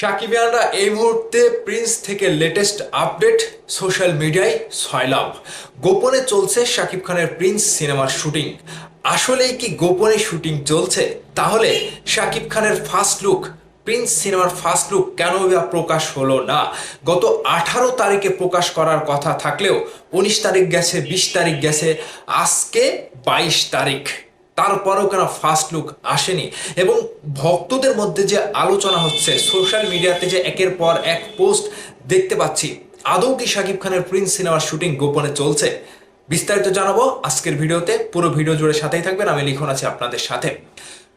সাকিবিয়ানরা এই মুহূর্তে প্রিন্স থেকে লেটেস্ট আপডেট সোশ্যাল মিডিয়ায় ছয়লাভ। গোপনে চলছে শাকিব খানের প্রিন্স সিনেমার শুটিং। আসলেই কি গোপনে শুটিং চলছে? তাহলে শাকিব খানের ফার্স্ট লুক, প্রিন্স সিনেমার ফার্স্ট লুক কেন বা প্রকাশ হলো না? গত 18 তারিখে প্রকাশ করার কথা থাকলেও 19 তারিখ গেছে, 20 তারিখ গেছে, আজকে 22 তারিখ, তারপরেও কেন ফার্স্ট লুক আসেনি? এবং ভক্তদের মধ্যে যে আলোচনা হচ্ছে, সোশ্যাল মিডিয়াতে যে একের পর এক পোস্ট দেখতে পাচ্ছি, আদৌ কি শাকিব খানের প্রিন্স সিনেমার শুটিং গোপনে চলছে? বিস্তারিত জানাবো আজকের ভিডিওতে। পুরো ভিডিও জুড়ে সাথেই থাকবেন, আমি লিখন আছি আপনাদের সাথে।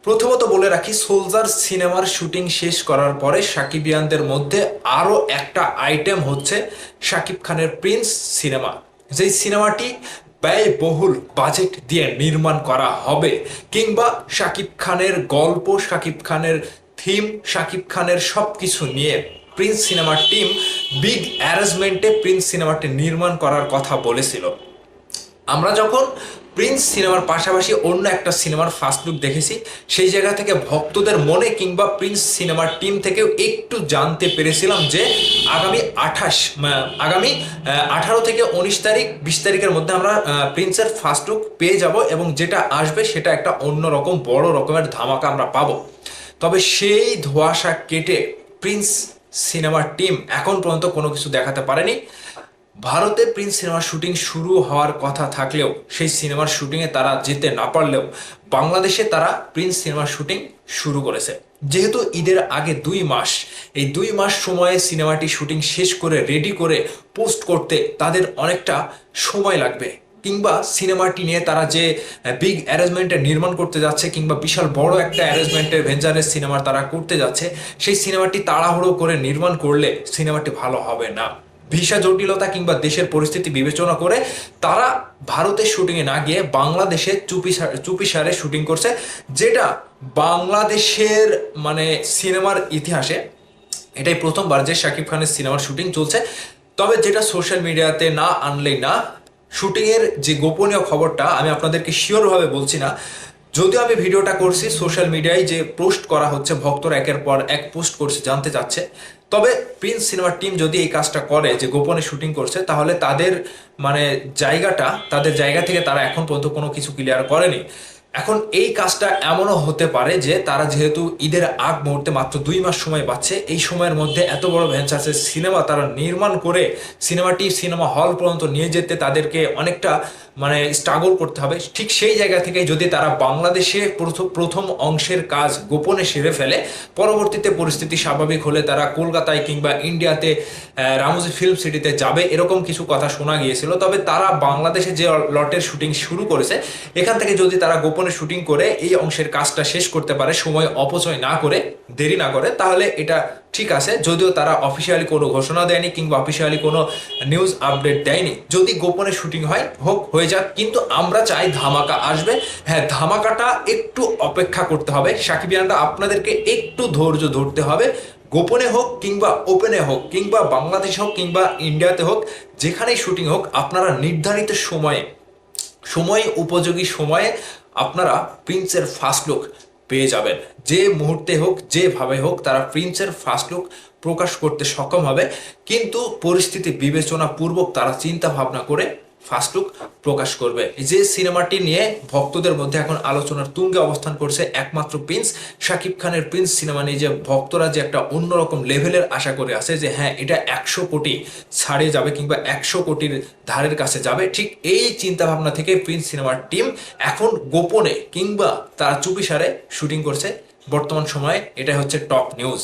প্রথমত বলে রাখি, সোলজার সিনেমার শুটিং শেষ করার পরে সাকিবিয়ানদের মধ্যে আরও একটা আইটেম হচ্ছে শাকিব খানের প্রিন্স সিনেমা। যেই সিনেমাটি ব্যয়বহুল বাজেট দিয়ে নির্মাণ করা হবে, কিংবা শাকিব খানের গল্প, শাকিব খানের থিম, শাকিব খানের সব কিছু নিয়ে প্রিন্স সিনেমার টিম বিগ অ্যারেঞ্জমেন্টে প্রিন্স সিনেমাটি নির্মাণ করার কথা বলেছিল। আমরা যখন প্রিন্স সিনেমার পাশাপাশি অন্য একটা সিনেমার ফার্স্ট লুক দেখেছি, সেই জায়গা থেকে ভক্তদের মনে কিংবা প্রিন্স সিনেমার টিম থেকেও একটু জানতে পেরেছিলাম যে আগামী 18 থেকে 19 তারিখ, 20 তারিখের মধ্যে আমরা প্রিন্সের ফার্স্ট লুক পেয়ে যাব, এবং যেটা আসবে সেটা একটা অন্যরকম বড় রকমের ধামাকা আমরা পাবো। তবে সেই ধোঁয়াশা কেটে প্রিন্স সিনেমার টিম এখন পর্যন্ত কোনো কিছু দেখাতে পারেনি। ভারতে প্রিন্স সিনেমার শুটিং শুরু হওয়ার কথা থাকলেও, সেই সিনেমার শুটিংয়ে তারা যেতে না পারলেও, বাংলাদেশে তারা প্রিন্স সিনেমার শুটিং শুরু করেছে। যেহেতু ঈদের আগে 2 মাস, এই 2 মাস সময়ে সিনেমাটি শুটিং শেষ করে রেডি করে পোস্ট করতে তাদের অনেকটা সময় লাগবে, কিংবা সিনেমাটি নিয়ে তারা যে বিগ অ্যারেঞ্জমেন্টের নির্মাণ করতে যাচ্ছে, কিংবা বিশাল বড় একটা অ্যারেঞ্জমেন্টের ভেঞ্চারের সিনেমা তারা করতে যাচ্ছে, সেই সিনেমাটি তাড়াহুড়ো করে নির্মাণ করলে সিনেমাটি ভালো হবে না। ভিসা জটিলতা কিংবা দেশের পরিস্থিতি বিবেচনা করে তারা ভারতের শুটিংয়ে না গিয়ে বাংলাদেশে চুপিসারে শুটিং করছে, যেটা বাংলাদেশের সিনেমার ইতিহাসে এটাই প্রথমবার যে শাকিব খানের সিনেমার শুটিং চলছে। তবে যেটা সোশ্যাল মিডিয়াতে না আনলেই না, শুটিংয়ের যে গোপনীয় খবরটা আমি আপনাদেরকে শিওরভাবে বলছি না। যদিও আমি ভিডিওটা করছি, সোশ্যাল মিডিয়ায় যে পোস্ট করা হচ্ছে, ভক্তরা একের পর এক পোস্ট করছে, জানতে চাচ্ছে। তবে প্রিন্স সিনেমার টিম যদি এই কাজটা করে, যে গোপনে শুটিং করছে, তাহলে তাদের তাদের জায়গা থেকে তারা এখন পর্যন্ত কোনো কিছু ক্লিয়ার করেনি। এখন এই কাজটা এমনও হতে পারে যে তারা যেহেতু ঈদের আগ মুহূর্তে মাত্র 2 মাস সময় পাচ্ছে, এই সময়ের মধ্যে এত বড় ভেঞ্চার্সের সিনেমা তারা নির্মাণ করে সিনেমাটি সিনেমা হল পর্যন্ত নিয়ে যেতে তাদেরকে অনেকটা স্ট্রাগল করতে হবে। ঠিক সেই জায়গা থেকে যদি তারা বাংলাদেশে প্রথম অংশের কাজ গোপনে সেরে ফেলে, পরবর্তীতে পরিস্থিতি স্বাভাবিক হলে তারা কলকাতায় কিংবা ইন্ডিয়াতে রামোজি ফিল্ম সিটিতে যাবে, এরকম কিছু কথা শোনা গিয়েছিল। তবে তারা বাংলাদেশে যে লটের শুটিং শুরু করেছে, এখান থেকে যদি তারা গোপনে শুটিং করে এই অংশের কাজটা শেষ করতে পারে, সময় অপচয় না করে, দেরি না করে, তাহলে এটা ঠিক আছে। যদিও তারা অফিসিয়ালি কোনো ঘোষণা দেয়নি কিংবা অফিসিয়ালি কোনো নিউজ আপডেট দেয়নি। যদি গোপনে শুটিং হয়, হয়ে যাক, কিন্তু আমরা চাই ধামাকা আসবে। হ্যাঁ, ধামাকাটা একটু অপেক্ষা করতে হবে। সাকিবিয়ানরা আপনাদেরকে একটু ধৈর্য ধরতে হবে। গোপনে হোক কিংবা ওপেনে হোক, কিংবা বাংলাদেশ হোক কিংবা ইন্ডিয়াতে হোক, যেখানেই শুটিং হোক, আপনারা নির্ধারিত সময় উপযোগী সময়ে আপনারা প্রিন্সের ফার্স্ট লুক পেয়ে যাবেন। যে মুহূর্তে হোক, যেভাবে হোক, তারা প্রিন্সের ফার্স্ট লুক প্রকাশ করতে সক্ষম হবে। কিন্তু পরিস্থিতি বিবেচনা পূর্বক তারা চিন্তা ভাবনা করে ফার্স্ট লুক প্রকাশ করবে। যে সিনেমাটি নিয়ে ভক্তদের মধ্যে এখন আলোচনার তুঙ্গে অবস্থান করছে, একমাত্র প্রিন্স, শাকিব খানের প্রিন্স সিনেমা নিয়ে যে ভক্তরা যে একটা অন্যরকম লেভেলের আশা করে আছে যে হ্যাঁ, এটা 100 কোটি ছাড়িয়ে যাবে কিংবা 100 কোটির ধারের কাছে যাবে, ঠিক এই চিন্তা ভাবনা থেকে প্রিন্স সিনেমার টিম এখন গোপনে কিংবা তারা চুপিসারে শুটিং করছে বর্তমান সময়ে। এটা হচ্ছে টপ নিউজ।